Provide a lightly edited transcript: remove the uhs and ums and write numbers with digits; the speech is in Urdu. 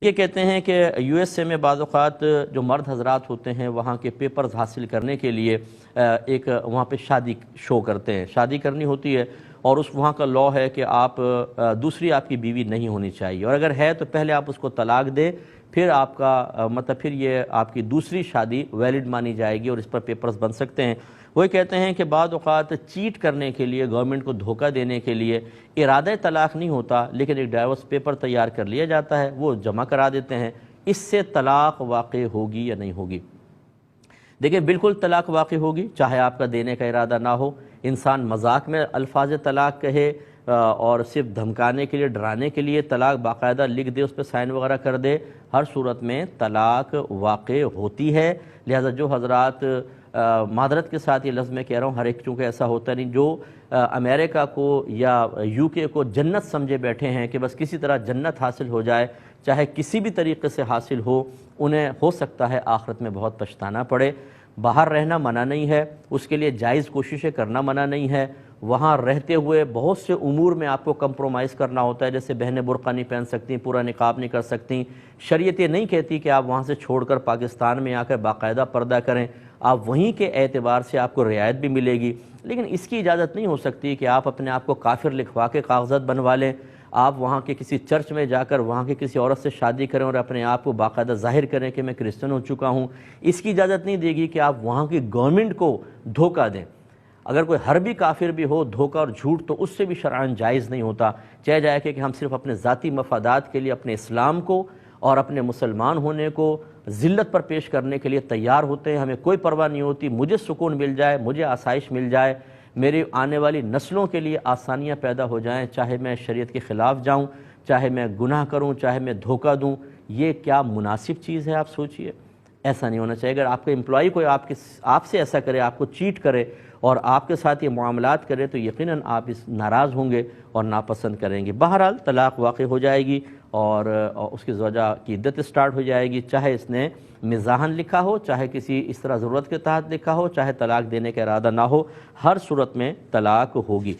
یہ کہتے ہیں کہ یو ایس اے میں بعض اوقات جو مرد حضرات ہوتے ہیں وہاں کے پیپرز حاصل کرنے کے لیے ایک وہاں پہ شادی شو کرتے ہیں، شادی کرنی ہوتی ہے، اور اس وہاں کا لاء ہے کہ آپ دوسری آپ کی بیوی نہیں ہونی چاہیے، اور اگر ہے تو پہلے آپ اس کو طلاق دیں، پھر آپ کا مطلب پھر یہ آپ کی دوسری شادی ویلڈ مانی جائے گی اور اس پر پیپرز بن سکتے ہیں۔ وہ کہتے ہیں کہ بعض اوقات چیٹ کرنے کے لیے، گورنمنٹ کو دھوکہ دینے کے لیے ارادہ طلاق نہیں ہوتا، لیکن ایک ڈائیورس پیپر تیار کر لیا جاتا ہے، وہ جمع کرا دیتے ہیں۔ اس سے طلاق واقع ہوگی یا نہیں ہوگی؟ دیکھیں بالکل طلاق واقع ہوگی، چاہے آپ کا دینے کا ارادہ نہ ہو۔ انسان مذاق میں الفاظ طلاق کہے اور صرف دھمکانے کے لیے، ڈرانے کے لیے طلاق باقاعدہ لکھ دے، اس پہ سائن وغیرہ کر دے، ہر صورت میں طلاق واقع ہوتی ہے۔ لہذا جو حضرات معذرت کے ساتھ یہ لفظ میں کہہ رہا ہوں، ہر ایک چونکہ ایسا ہوتا نہیں، جو امریکہ کو یا یو کے کو جنت سمجھے بیٹھے ہیں کہ بس کسی طرح جنت حاصل ہو جائے، چاہے کسی بھی طریقے سے حاصل ہو، انہیں ہو سکتا ہے آخرت میں بہت پچھتانا پڑے۔ باہر رہنا منع نہیں ہے، اس کے لیے جائز کوششیں کرنا منع نہیں ہے، وہاں رہتے ہوئے بہت سے امور میں آپ کو کمپرومائز کرنا ہوتا ہے، جیسے بہنیں برقع نہیں پہن سکتی، پورا نقاب نہیں کر سکتی۔ شریعت یہ نہیں کہتی کہ آپ وہاں سے چھوڑ کر پاکستان میں آ کر باقاعدہ پردہ کریں، آپ وہیں کے اعتبار سے آپ کو رعایت بھی ملے گی، لیکن اس کی اجازت نہیں ہو سکتی کہ آپ اپنے آپ کو کافر لکھوا کے کاغذات بنوا لیں، آپ وہاں کے کسی چرچ میں جا کر وہاں کے کسی عورت سے شادی کریں اور اپنے آپ کو باقاعدہ ظاہر کریں کہ میں کرسچن ہو چکا ہوں۔ اس کی اجازت نہیں دے گی کہ آپ وہاں کی گورنمنٹ کو دھوکہ دیں۔ اگر کوئی حربی کافر بھی ہو، دھوکہ اور جھوٹ تو اس سے بھی شرعاً جائز نہیں ہوتا، چاہے جائے کہ ہم صرف اپنے ذاتی مفادات کے لیے اپنے اسلام کو اور اپنے مسلمان ہونے کو ذلت پر پیش کرنے کے لیے تیار ہوتے ہیں، ہمیں کوئی پرواہ نہیں ہوتی، مجھے سکون مل جائے، مجھے آسائش مل جائے، میری آنے والی نسلوں کے لیے آسانیاں پیدا ہو جائیں، چاہے میں شریعت کے خلاف جاؤں، چاہے میں گناہ کروں، چاہے میں دھوکہ دوں۔ یہ کیا مناسب چیز ہے، آپ سوچئے۔ ایسا نہیں ہونا چاہیے۔ اگر آپ کا امپلائی کوئی آپ سے ایسا کرے، آپ کو چیٹ کرے اور آپ کے ساتھ یہ معاملات کرے، تو یقیناً آپ اس ناراض ہوں گے اور ناپسند کریں گے۔ بہرحال طلاق واقع ہو جائے گی اور اس کی زوجہ کی عدت سٹارٹ ہو جائے گی، چاہے اس نے مزاحاً لکھا ہو، چاہے کسی اس طرح ضرورت کے تحت لکھا ہو، چاہے طلاق دینے کا ارادہ نہ ہو، ہر صورت میں طلاق ہوگی۔